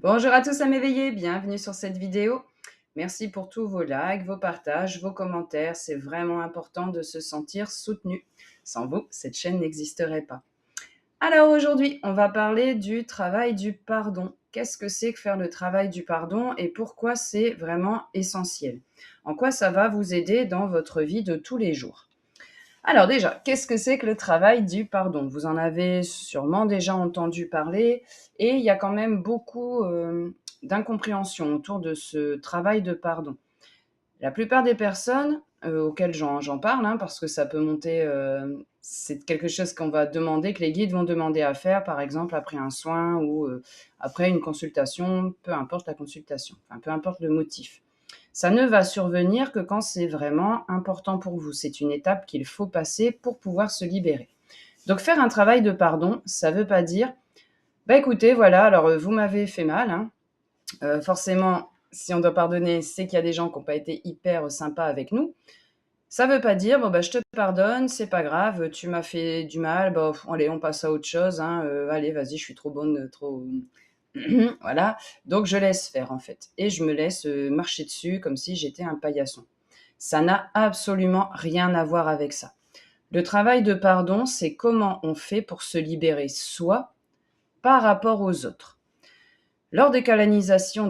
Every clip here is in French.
Bonjour à tous à m'éveiller, bienvenue sur cette vidéo. Merci pour tous vos likes, vos partages, vos commentaires. C'est vraiment important de se sentir soutenu. Sans vous, cette chaîne n'existerait pas. Alors aujourd'hui, on va parler du travail du pardon. Qu'est-ce que c'est que faire le travail du pardon et pourquoi c'est vraiment essentiel? En quoi ça va vous aider dans votre vie de tous les jours? Alors déjà, qu'est-ce que c'est que le travail du pardon? Vous en avez sûrement déjà entendu parler et il y a quand même beaucoup, d'incompréhension autour de ce travail de pardon. La plupart des personnes, auxquelles j'en parle, hein, parce que ça peut monter, c'est quelque chose qu'on va demander, que les guides vont demander à faire, par exemple après un soin ou, après une consultation, peu importe la consultation, enfin peu importe le motif. Ça ne va survenir que quand c'est vraiment important pour vous. C'est une étape qu'il faut passer pour pouvoir se libérer. Donc faire un travail de pardon, ça ne veut pas dire: «Bah, écoutez, voilà, alors, vous m'avez fait mal, hein». Forcément, si on doit pardonner, c'est qu'il y a des gens qui n'ont pas été hyper sympas avec nous. Ça ne veut pas dire: «Bon, bah, je te pardonne, c'est pas grave, tu m'as fait du mal, bah, allez, on passe à autre chose, hein, allez, vas-y, je suis trop bonne, trop» voilà, donc je laisse faire, en fait et je me laisse, marcher dessus comme si j'étais un paillasson. Ça n'a absolument rien à voir avec ça. Le travail de pardon, c'est comment on fait pour se libérer soi par rapport aux autres. Lors des canalisations,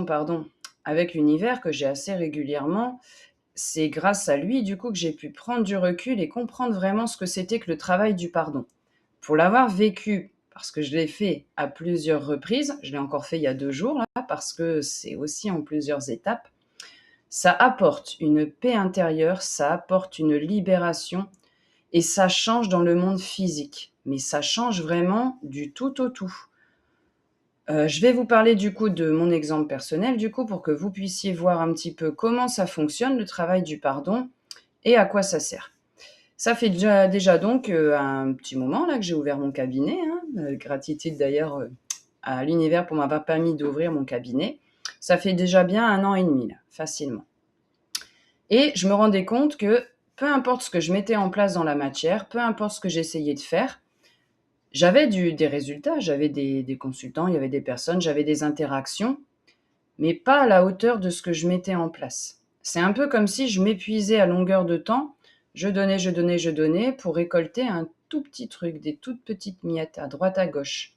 pardon, avec l'univers que j'ai assez régulièrement, c'est grâce à lui, du coup, que j'ai pu prendre du recul et comprendre vraiment ce que c'était que le travail du pardon. Pour l'avoir vécu, parce que je l'ai fait à plusieurs reprises, je l'ai encore fait il y a 2 jours là, parce que c'est aussi en plusieurs étapes, ça apporte une paix intérieure, ça apporte une libération et ça change dans le monde physique. Mais ça change vraiment du tout au tout. Je vais vous parler du coup de mon exemple personnel du coup pour que vous puissiez voir un petit peu comment ça fonctionne le travail du pardon et à quoi ça sert. Ça fait déjà donc, un petit moment là que j'ai ouvert mon cabinet, hein, gratitude d'ailleurs, à l'univers pour m'avoir permis d'ouvrir mon cabinet. Ça fait déjà bien 1 an et demi là, facilement et je me rendais compte que peu importe ce que je mettais en place dans la matière, peu importe ce que j'essayais de faire, j'avais des résultats, j'avais des consultants, il y avait des personnes, j'avais des interactions, mais pas à la hauteur de ce que je mettais en place. C'est un peu comme si je m'épuisais à longueur de temps, je donnais, je donnais, je donnais pour récolter un tout petit truc, des toutes petites miettes à droite à gauche.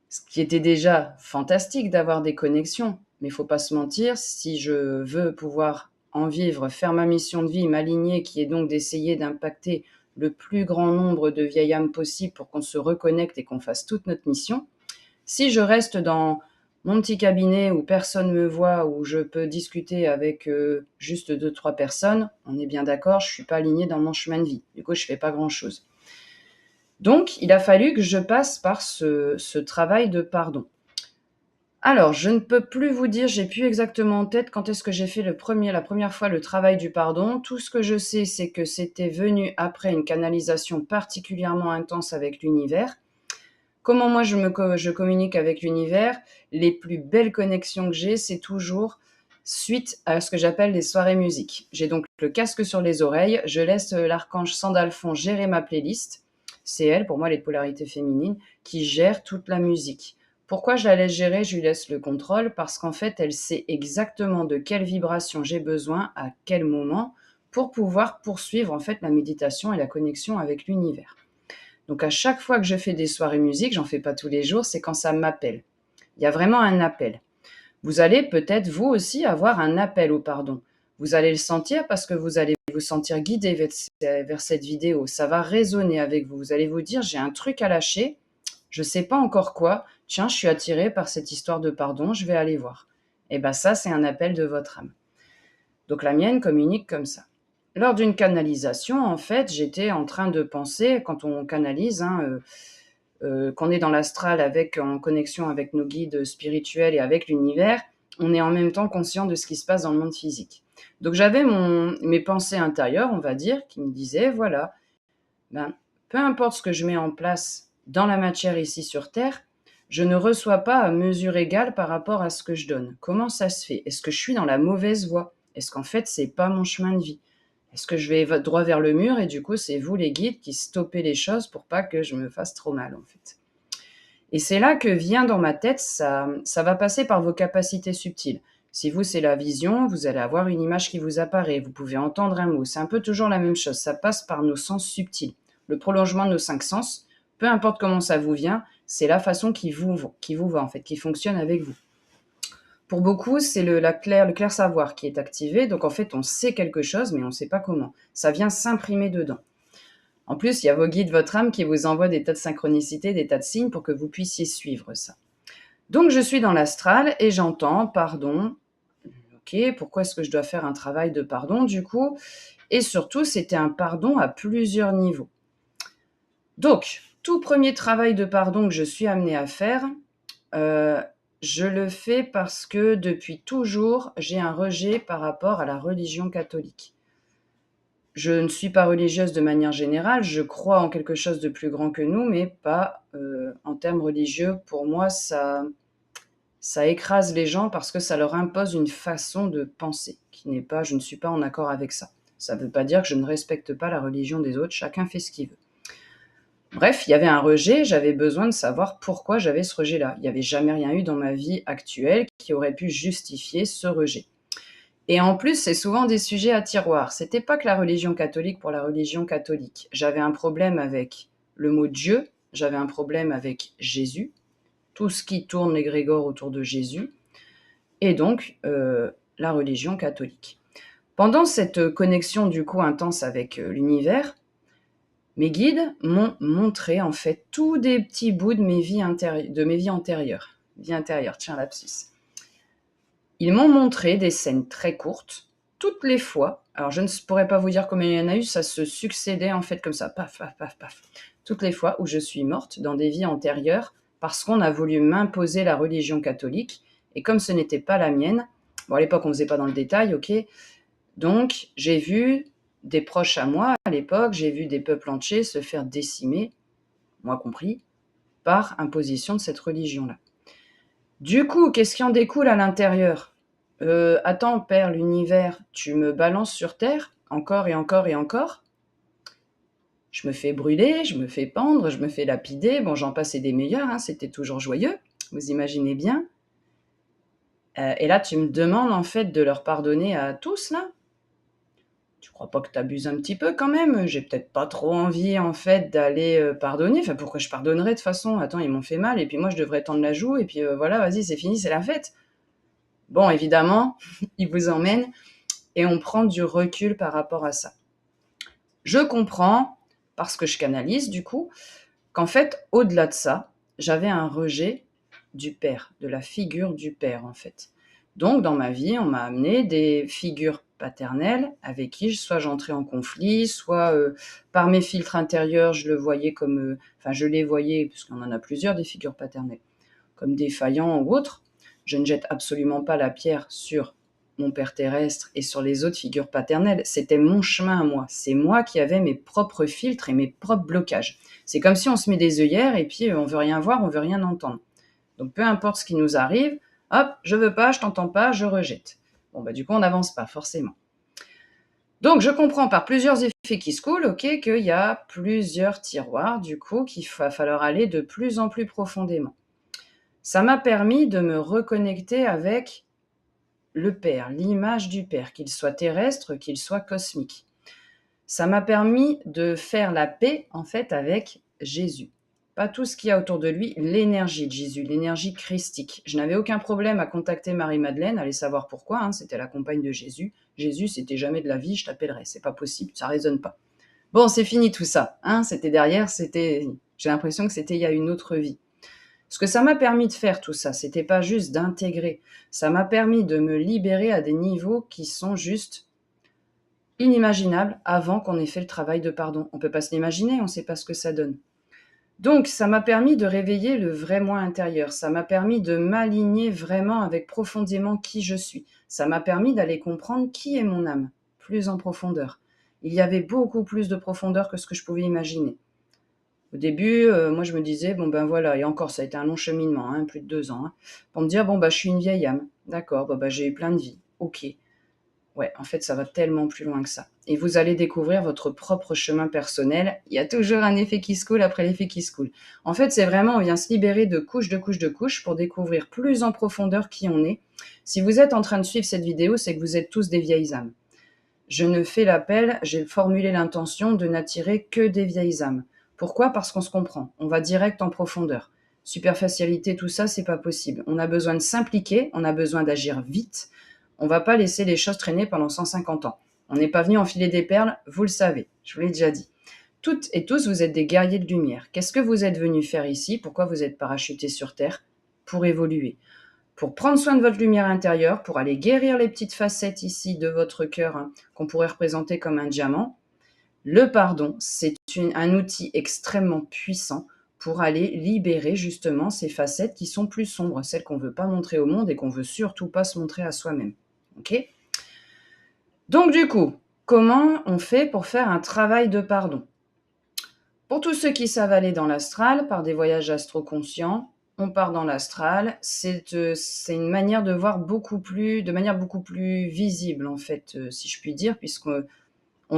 Ce qui était déjà fantastique d'avoir des connexions, mais il faut pas se mentir, si je veux pouvoir en vivre, faire ma mission de vie, m'aligner, qui est donc d'essayer d'impacter le plus grand nombre de vieilles âmes possible pour qu'on se reconnecte et qu'on fasse toute notre mission. Si je reste dans mon petit cabinet où personne me voit, où je peux discuter avec, juste deux trois personnes, on est bien d'accord, je suis pas alignée dans mon chemin de vie. Du coup, je fais pas grand chose. Donc il a fallu que je passe par ce travail de pardon. Alors, je ne peux plus vous dire, j'ai plus exactement en tête quand est-ce que j'ai fait la première fois le travail du pardon. Tout ce que je sais, c'est que c'était venu après une canalisation particulièrement intense avec l'univers. Comment moi je communique avec l'univers? Les plus belles connexions que j'ai, c'est toujours suite à ce que j'appelle les soirées musique. J'ai donc le casque sur les oreilles, je laisse, l'archange Sandalphon gérer ma playlist. C'est elle, pour moi, les polarités féminines, qui gère toute la musique. Pourquoi je la laisse gérer? Je lui laisse le contrôle parce qu'en fait, elle sait exactement de quelle vibration j'ai besoin, à quel moment, pour pouvoir poursuivre, en fait, la méditation et la connexion avec l'univers. Donc à chaque fois que je fais des soirées musique, j'en fais pas tous les jours, c'est quand ça m'appelle. Il y a vraiment un appel. Vous allez peut-être vous aussi avoir un appel au pardon. Vous allez le sentir parce que vous allez vous sentir guidé vers cette vidéo. Ça va résonner avec vous. Vous allez vous dire: j'ai un truc à lâcher, je sais pas encore quoi. Tiens, je suis attiré par cette histoire de pardon, je vais aller voir. Et ben ça, c'est un appel de votre âme. Donc la mienne communique comme ça. Lors d'une canalisation, en fait, j'étais en train de penser, quand on canalise, hein, qu'on est dans l'astral en connexion avec nos guides spirituels et avec l'univers, on est en même temps conscient de ce qui se passe dans le monde physique. Donc j'avais mes pensées intérieures, on va dire, qui me disaient, voilà, ben, peu importe ce que je mets en place dans la matière ici sur Terre, je ne reçois pas à mesure égale par rapport à ce que je donne. Comment ça se fait? Est-ce que je suis dans la mauvaise voie? Est-ce qu'en fait, c'est pas mon chemin de vie? Est-ce que je vais droit vers le mur et du coup, c'est vous les guides qui stoppez les choses pour pas que je me fasse trop mal, en fait? Et c'est là que vient dans ma tête, ça va passer par vos capacités subtiles. Si vous, c'est la vision, vous allez avoir une image qui vous apparaît, vous pouvez entendre un mot. C'est un peu toujours la même chose, ça passe par nos sens subtils. Le prolongement de nos 5 sens, peu importe comment ça vous vient, c'est la façon qui vous va en fait, qui fonctionne avec vous. Pour beaucoup, c'est le clair savoir qui est activé, donc en fait on sait quelque chose mais on ne sait pas comment. Ça vient s'imprimer dedans. En plus, il y a vos guides, votre âme qui vous envoie des tas de synchronicités, des tas de signes pour que vous puissiez suivre ça. Donc je suis dans l'astral et j'entends pardon. Ok, pourquoi est-ce que je dois faire un travail de pardon du coup? Et surtout, c'était un pardon à plusieurs niveaux. Donc, tout premier travail de pardon que je suis amenée à faire, je le fais parce que depuis toujours, j'ai un rejet par rapport à la religion catholique. Je ne suis pas religieuse de manière générale, je crois en quelque chose de plus grand que nous, mais pas en termes religieux. Pour moi, ça écrase les gens parce que ça leur impose une façon de penser qui n'est pas, je ne suis pas en accord avec ça. Ça ne veut pas dire que je ne respecte pas la religion des autres, chacun fait ce qu'il veut. Bref, il y avait un rejet, j'avais besoin de savoir pourquoi j'avais ce rejet-là. Il n'y avait jamais rien eu dans ma vie actuelle qui aurait pu justifier ce rejet. Et en plus, c'est souvent des sujets à tiroir. C'était pas que la religion catholique pour la religion catholique. J'avais un problème avec le mot Dieu, j'avais un problème avec Jésus, tout ce qui tourne l'égrégore autour de Jésus, et donc la religion catholique. Pendant cette connexion du coup intense avec l'univers, mes guides m'ont montré en fait tous des petits bouts de mes vies antérieures. Vie intérieure, tiens, lapsus. Ils m'ont montré des scènes très courtes, toutes les fois. Alors, je ne pourrais pas vous dire combien il y en a eu, ça se succédait en fait comme ça, paf, paf, paf, paf. Toutes les fois où je suis morte dans des vies antérieures parce qu'on a voulu m'imposer la religion catholique. Et comme ce n'était pas la mienne, bon, à l'époque, on ne faisait pas dans le détail, ok. Donc, j'ai vu des proches à moi, à l'époque, j'ai vu des peuples entiers se faire décimer, moi compris, par imposition de cette religion-là. Du coup, qu'est-ce qui en découle à l'intérieur? Attends, Père, l'univers, tu me balances sur Terre, encore et encore et encore? Je me fais brûler, je me fais pendre, je me fais lapider, bon, j'en passais des meilleurs, hein, c'était toujours joyeux, vous imaginez bien. Et là, tu me demandes en fait de leur pardonner à tous, là? Tu crois pas que t'abuses un petit peu quand même? J'ai peut-être pas trop envie en fait d'aller pardonner. Enfin, pourquoi je pardonnerais de toute façon? Attends, ils m'ont fait mal et puis moi je devrais tendre la joue et puis voilà, vas-y, c'est fini, c'est la fête. Bon, évidemment, ils vous emmènent et on prend du recul par rapport à ça. Je comprends, parce que je canalise du coup, qu'en fait, au-delà de ça, j'avais un rejet du père, de la figure du père en fait. Donc dans ma vie, on m'a amené des figures paternelles avec qui soit j'entrais en conflit, soit par mes filtres intérieurs, je le voyais comme, je les voyais, puisqu'on en a plusieurs des figures paternelles, comme défaillants ou autres. Je ne jette absolument pas la pierre sur mon père terrestre et sur les autres figures paternelles. C'était mon chemin à moi. C'est moi qui avais mes propres filtres et mes propres blocages. C'est comme si on se met des œillères et puis on veut rien voir, on veut rien entendre. Donc peu importe ce qui nous arrive, hop, je veux pas, je t'entends pas, je rejette. Bon, du coup, on n'avance pas forcément. Donc je comprends par plusieurs effets qui se coulent, ok, qu'il y a plusieurs tiroirs, du coup, qu'il va falloir aller de plus en plus profondément. Ça m'a permis de me reconnecter avec le Père, l'image du Père, qu'il soit terrestre, qu'il soit cosmique. Ça m'a permis de faire la paix, en fait, avec Jésus. Pas tout ce qu'il y a autour de lui, l'énergie de Jésus, l'énergie christique. Je n'avais aucun problème à contacter Marie-Madeleine, allez savoir pourquoi, hein, c'était la compagne de Jésus. Jésus, c'était jamais de la vie, je t'appellerai, c'est pas possible, ça résonne pas. Bon, c'est fini tout ça, hein, c'était derrière, j'ai l'impression que c'était il y a une autre vie. Ce que ça m'a permis de faire tout ça, c'était pas juste d'intégrer, ça m'a permis de me libérer à des niveaux qui sont juste inimaginables avant qu'on ait fait le travail de pardon. On peut pas se l'imaginer, on sait pas ce que ça donne. Donc, ça m'a permis de réveiller le vrai moi intérieur, ça m'a permis de m'aligner vraiment avec profondément qui je suis, ça m'a permis d'aller comprendre qui est mon âme, plus en profondeur. Il y avait beaucoup plus de profondeur que ce que je pouvais imaginer. Au début, moi je me disais, bon ben voilà, et encore ça a été un long cheminement, hein, plus de 2 ans, hein, pour me dire, bon je suis une vieille âme, d'accord, j'ai eu plein de vies, ok. Ouais, en fait, ça va tellement plus loin que ça. Et vous allez découvrir votre propre chemin personnel. Il y a toujours un effet qui se coule après l'effet qui se coule. En fait, c'est vraiment, on vient se libérer de couches, de couches, de couches pour découvrir plus en profondeur qui on est. Si vous êtes en train de suivre cette vidéo, c'est que vous êtes tous des vieilles âmes. Je ne fais l'appel, j'ai formulé l'intention de n'attirer que des vieilles âmes. Pourquoi? Parce qu'on se comprend. On va direct en profondeur. Superficialité, tout ça, c'est pas possible. On a besoin de s'impliquer, on a besoin d'agir vite. On va pas laisser les choses traîner pendant 150 ans. On n'est pas venu enfiler des perles, vous le savez, je vous l'ai déjà dit. Toutes et tous, vous êtes des guerriers de lumière. Qu'est-ce que vous êtes venus faire ici? Pourquoi vous êtes parachutés sur Terre? Pour évoluer, pour prendre soin de votre lumière intérieure, pour aller guérir les petites facettes ici de votre cœur, hein, qu'on pourrait représenter comme un diamant. Le pardon, c'est un outil extrêmement puissant pour aller libérer justement ces facettes qui sont plus sombres, celles qu'on ne veut pas montrer au monde et qu'on ne veut surtout pas se montrer à soi-même. Ok? Donc du coup, comment on fait pour faire un travail de pardon? Pour tous ceux qui savent aller dans l'astral, par des voyages astro-conscients, on part dans l'astral. C'est une manière de voir de manière beaucoup plus visible, en fait, si je puis dire, puisqu'on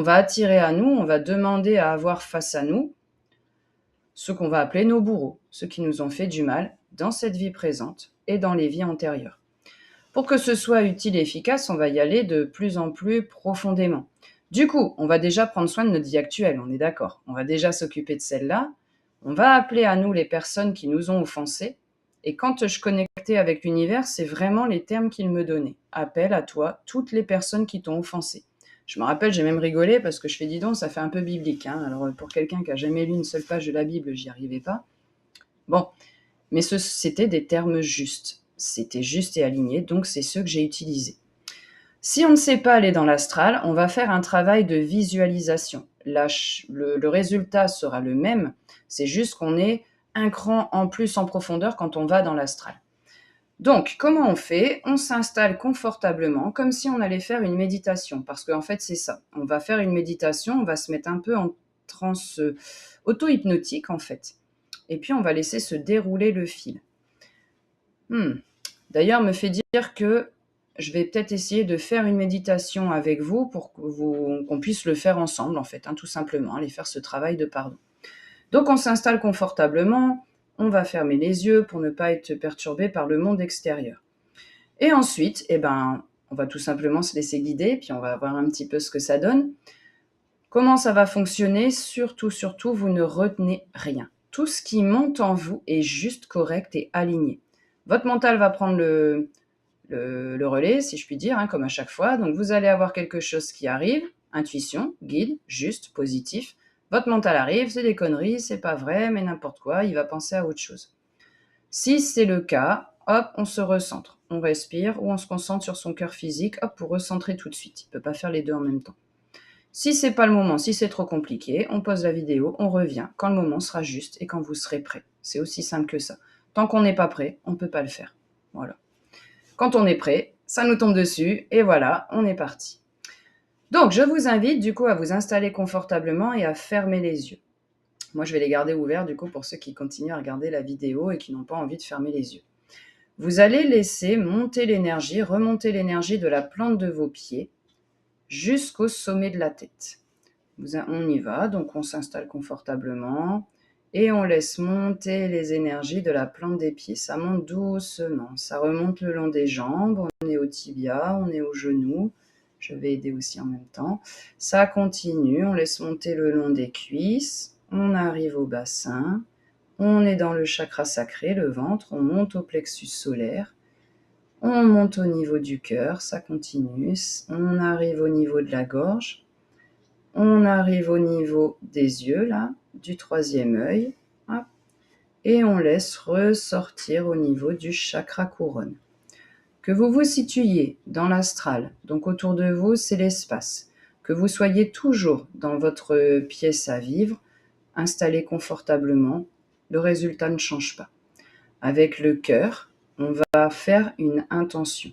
va attirer à nous, on va demander à avoir face à nous ce qu'on va appeler nos bourreaux, ceux qui nous ont fait du mal dans cette vie présente et dans les vies antérieures. Pour que ce soit utile et efficace, on va y aller de plus en plus profondément. Du coup, on va déjà prendre soin de notre vie actuelle, on est d'accord. On va déjà s'occuper de celle-là. On va appeler à nous les personnes qui nous ont offensés. Et quand je connectais avec l'univers, c'est vraiment les termes qu'il me donnait. Appelle à toi toutes les personnes qui t'ont offensé. Je me rappelle, j'ai même rigolé parce que je fais, dis donc, ça fait un peu biblique. Hein. Alors, pour quelqu'un qui n'a jamais lu une seule page de la Bible, j'y arrivais pas. Bon, mais c'était des termes justes. C'était juste et aligné, donc c'est ceux que j'ai utilisés. Si on ne sait pas aller dans l'astral, on va faire un travail de visualisation. Là, le résultat sera le même, c'est juste qu'on est un cran en plus en profondeur quand on va dans l'astral. Donc, comment on fait? On s'installe confortablement, comme si on allait faire une méditation, parce qu'en fait, c'est ça. On va faire une méditation, on va se mettre un peu en transe auto-hypnotique, en fait. Et puis, on va laisser se dérouler le fil. D'ailleurs, me fait dire que je vais peut-être essayer de faire une méditation avec vous pour qu'on puisse le faire ensemble, en fait, hein, tout simplement, aller faire ce travail de pardon. Donc, on s'installe confortablement, on va fermer les yeux pour ne pas être perturbé par le monde extérieur. Et ensuite, on va tout simplement se laisser guider, puis on va voir un petit peu ce que ça donne. Comment ça va fonctionner? Surtout, vous ne retenez rien. Tout ce qui monte en vous est juste correct et aligné. Votre mental va prendre le relais, si je puis dire, hein, comme à chaque fois. Donc, vous allez avoir quelque chose qui arrive, intuition, guide, juste, positif. Votre mental arrive, c'est des conneries, c'est pas vrai, mais n'importe quoi, il va penser à autre chose. Si c'est le cas, hop, on se recentre. On respire ou on se concentre sur son cœur physique, hop, pour recentrer tout de suite. Il ne peut pas faire les deux en même temps. Si c'est pas le moment, si c'est trop compliqué, on pose la vidéo, on revient quand le moment sera juste et quand vous serez prêt. C'est aussi simple que ça. Tant qu'on n'est pas prêt, on ne peut pas le faire. Voilà. Quand on est prêt, ça nous tombe dessus et voilà, on est parti. Donc, je vous invite du coup à vous installer confortablement et à fermer les yeux. Moi, je vais les garder ouverts du coup pour ceux qui continuent à regarder la vidéo et qui n'ont pas envie de fermer les yeux. Vous allez laisser monter l'énergie, remonter l'énergie de la plante de vos pieds jusqu'au sommet de la tête. On y va, donc on s'installe confortablement et on laisse monter les énergies de la plante des pieds. Ça monte doucement, ça remonte le long des jambes, on est au tibia, on est au genou. Je vais aider aussi en même temps. Ça continue, on laisse monter le long des cuisses, on arrive au bassin, on est dans le chakra sacré, le ventre, on monte au plexus solaire, on monte au niveau du cœur, ça continue, on arrive au niveau de la gorge, on arrive au niveau des yeux, là, du troisième œil, hop, et on laisse ressortir au niveau du chakra couronne. Que vous vous situiez dans l'astral, donc autour de vous, c'est l'espace. Que vous soyez toujours dans votre pièce à vivre, installé confortablement, le résultat ne change pas. Avec le cœur, on va faire une intention.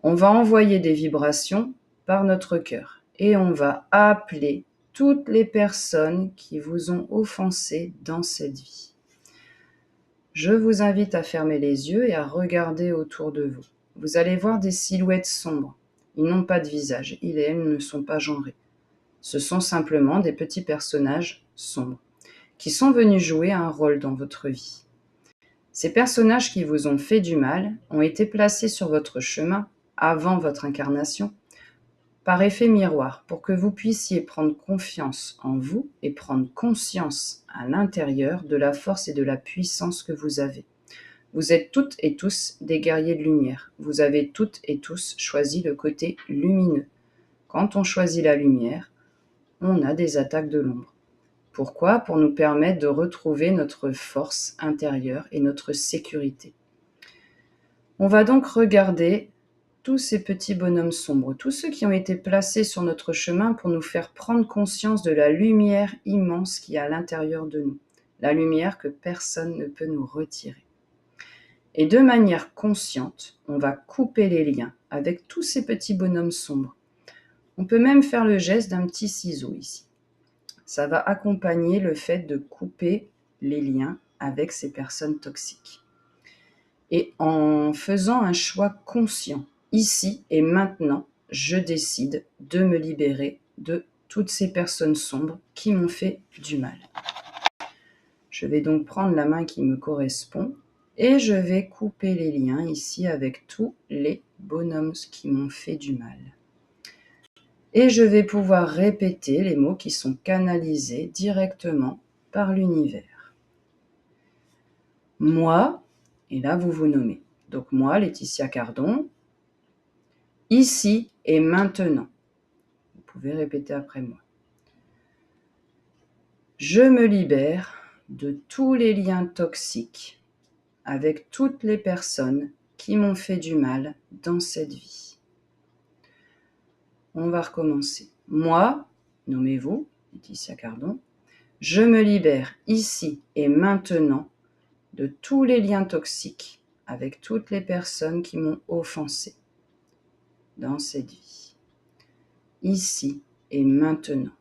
On va envoyer des vibrations par notre cœur et on va appeler toutes les personnes qui vous ont offensé dans cette vie. Je vous invite à fermer les yeux et à regarder autour de vous. Vous allez voir des silhouettes sombres. Ils n'ont pas de visage, ils et elles ne sont pas genrés. Ce sont simplement des petits personnages sombres, qui sont venus jouer un rôle dans votre vie. Ces personnages qui vous ont fait du mal ont été placés sur votre chemin avant votre incarnation, par effet miroir, pour que vous puissiez prendre confiance en vous et prendre conscience à l'intérieur de la force et de la puissance que vous avez. Vous êtes toutes et tous des guerriers de lumière. Vous avez toutes et tous choisi le côté lumineux. Quand on choisit la lumière, on a des attaques de l'ombre. Pourquoi ? Pour nous permettre de retrouver notre force intérieure et notre sécurité. On va donc regarder tous ces petits bonhommes sombres, tous ceux qui ont été placés sur notre chemin pour nous faire prendre conscience de la lumière immense qui est à l'intérieur de nous, la lumière que personne ne peut nous retirer. Et de manière consciente, on va couper les liens avec tous ces petits bonhommes sombres. On peut même faire le geste d'un petit ciseau ici. Ça va accompagner le fait de couper les liens avec ces personnes toxiques. Et en faisant un choix conscient, ici et maintenant, je décide de me libérer de toutes ces personnes sombres qui m'ont fait du mal. Je vais donc prendre la main qui me correspond et je vais couper les liens ici avec tous les bonhommes qui m'ont fait du mal. Et je vais pouvoir répéter les mots qui sont canalisés directement par l'univers. Moi, et là vous vous nommez. Donc moi, Laetitia Cardon, ici et maintenant. Vous pouvez répéter après moi. Je me libère de tous les liens toxiques avec toutes les personnes qui m'ont fait du mal dans cette vie. On va recommencer. Moi, nommez-vous, Laetitia Cardon, je me libère ici et maintenant de tous les liens toxiques avec toutes les personnes qui m'ont offensé dans cette vie. Ici et maintenant.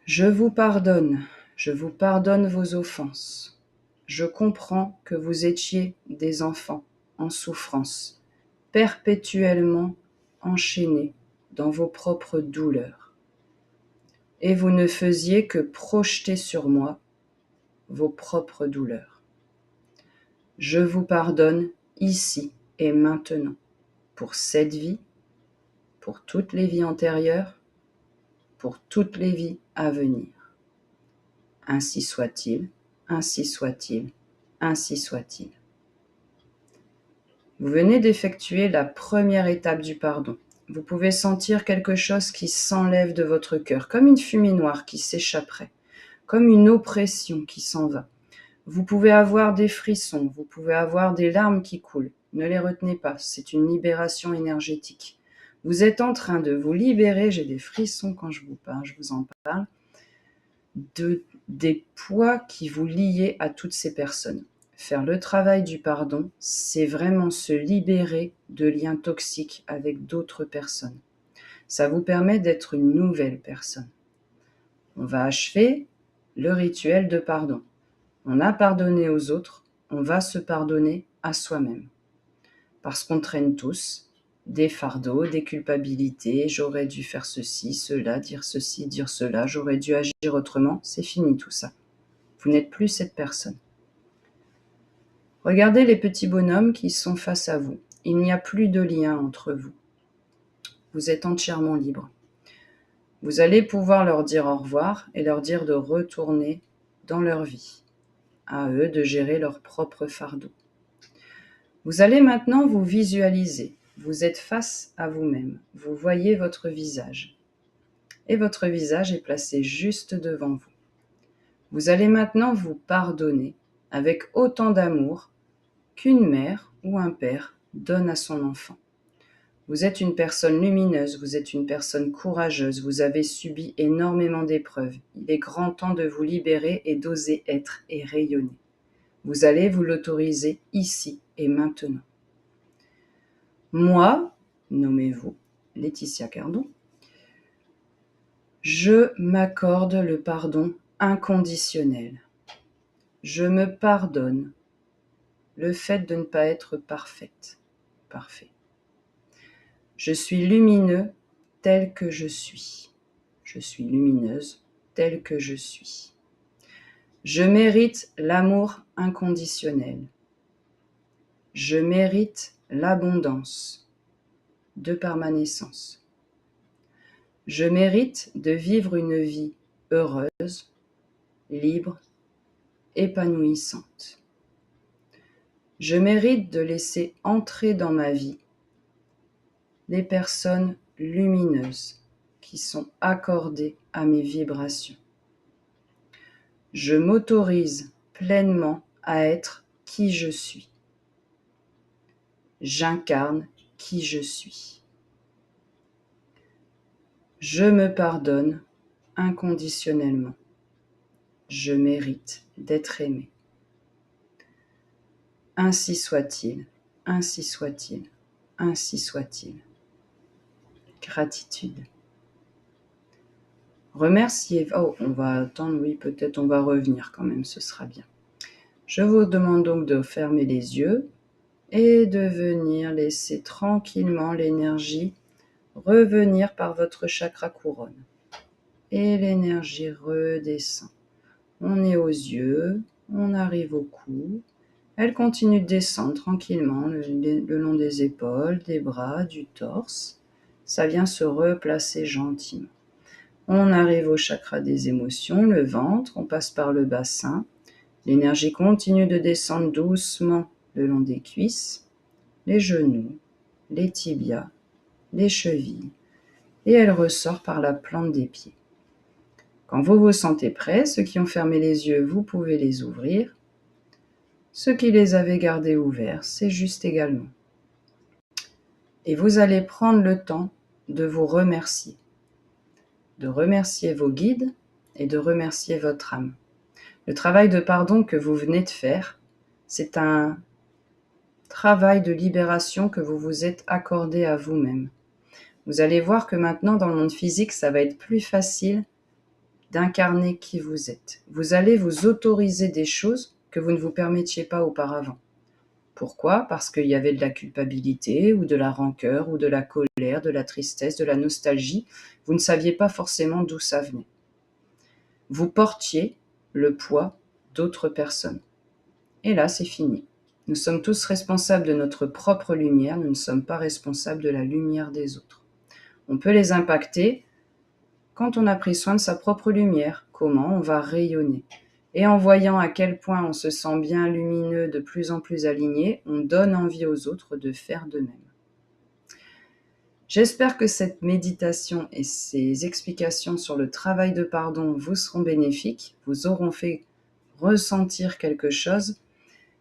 Je vous pardonne vos offenses. Je comprends que vous étiez des enfants en souffrance, perpétuellement enchaînés dans vos propres douleurs. Et vous ne faisiez que projeter sur moi vos propres douleurs. Je vous pardonne ici et maintenant, pour cette vie, pour toutes les vies antérieures, pour toutes les vies à venir. Ainsi soit-il, ainsi soit-il, ainsi soit-il. Vous venez d'effectuer la première étape du pardon. Vous pouvez sentir quelque chose qui s'enlève de votre cœur, comme une fumée noire qui s'échapperait, comme une oppression qui s'en va. Vous pouvez avoir des frissons, vous pouvez avoir des larmes qui coulent. Ne les retenez pas, c'est une libération énergétique. Vous êtes en train de vous libérer, j'ai des frissons quand je vous parle, je vous en parle, des poids qui vous liaient à toutes ces personnes. Faire le travail du pardon, c'est vraiment se libérer de liens toxiques avec d'autres personnes. Ça vous permet d'être une nouvelle personne. On va achever le rituel de pardon. On a pardonné aux autres, on va se pardonner à soi-même. Parce qu'on traîne tous des fardeaux, des culpabilités, j'aurais dû faire ceci, cela, dire cela, j'aurais dû agir autrement, c'est fini tout ça. Vous n'êtes plus cette personne. Regardez les petits bonhommes qui sont face à vous. Il n'y a plus de lien entre vous. Vous êtes entièrement libre. Vous allez pouvoir leur dire au revoir et leur dire de retourner dans leur vie. À eux de gérer leur propre fardeau. Vous allez maintenant vous visualiser. Vous êtes face à vous-même. Vous voyez votre visage. Et votre visage est placé juste devant vous. Vous allez maintenant vous pardonner avec autant d'amour qu'une mère ou un père donne à son enfant. Vous êtes une personne lumineuse, vous êtes une personne courageuse, vous avez subi énormément d'épreuves. Il est grand temps de vous libérer et d'oser être et rayonner. Vous allez vous l'autoriser ici et maintenant. Moi, nommez-vous Laetitia Cardon, je m'accorde le pardon inconditionnel. Je me pardonne le fait de ne pas être parfaite, parfait. Je suis lumineux tel que je suis. Je suis lumineuse telle que je suis. Je mérite l'amour inconditionnel. Je mérite l'abondance de par ma naissance. Je mérite de vivre une vie heureuse, libre, épanouissante. Je mérite de laisser entrer dans ma vie les personnes lumineuses qui sont accordées à mes vibrations. Je m'autorise pleinement à être qui je suis. J'incarne qui je suis. Je me pardonne inconditionnellement. Je mérite d'être aimé. Ainsi soit-il, ainsi soit-il, ainsi soit-il. Gratitude. Remerciez. Oh, on va attendre, oui, peut-être on va revenir quand même, ce sera bien. Je vous demande donc de fermer les yeux et de venir laisser tranquillement l'énergie revenir par votre chakra couronne. Et l'énergie redescend. On est aux yeux, on arrive au cou. Elle continue de descendre tranquillement le long des épaules, des bras, du torse. Ça vient se replacer gentiment. On arrive au chakra des émotions, le ventre, on passe par le bassin. L'énergie continue de descendre doucement le long des cuisses, les genoux, les tibias, les chevilles, et elle ressort par la plante des pieds. Quand vous vous sentez prêts, ceux qui ont fermé les yeux, vous pouvez les ouvrir. Ceux qui les avaient gardés ouverts, c'est juste également. Et vous allez prendre le temps de vous remercier. De remercier vos guides et de remercier votre âme. Le travail de pardon que vous venez de faire, c'est un travail de libération que vous vous êtes accordé à vous-même. Vous allez voir que maintenant, dans le monde physique, ça va être plus facile d'incarner qui vous êtes. Vous allez vous autoriser des choses que vous ne vous permettiez pas auparavant. Pourquoi ? Parce qu'il y avait de la culpabilité ou de la rancœur ou de la colère, de la tristesse, de la nostalgie. Vous ne saviez pas forcément d'où ça venait. Vous portiez le poids d'autres personnes. Et là, c'est fini. Nous sommes tous responsables de notre propre lumière, nous ne sommes pas responsables de la lumière des autres. On peut les impacter quand on a pris soin de sa propre lumière. Comment on va rayonner. Et en voyant à quel point on se sent bien lumineux, de plus en plus aligné, on donne envie aux autres de faire de même. J'espère que cette méditation et ces explications sur le travail de pardon vous seront bénéfiques, vous auront fait ressentir quelque chose.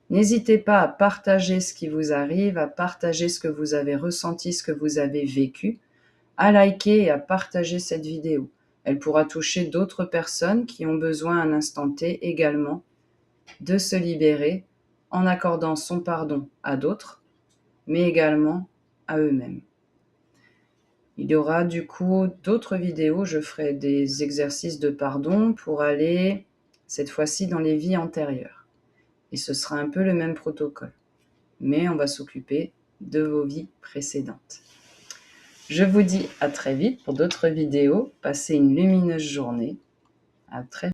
N'hésitez pas à partager ce qui vous arrive, à partager ce que vous avez ressenti, ce que vous avez vécu, à liker et à partager cette vidéo. Elle pourra toucher d'autres personnes qui ont besoin à un instant T également de se libérer en accordant son pardon à d'autres, mais également à eux-mêmes. Il y aura du coup d'autres vidéos, je ferai des exercices de pardon pour aller cette fois-ci dans les vies antérieures. Et ce sera un peu le même protocole, mais on va s'occuper de vos vies précédentes. Je vous dis à très vite pour d'autres vidéos. Passez une lumineuse journée. À très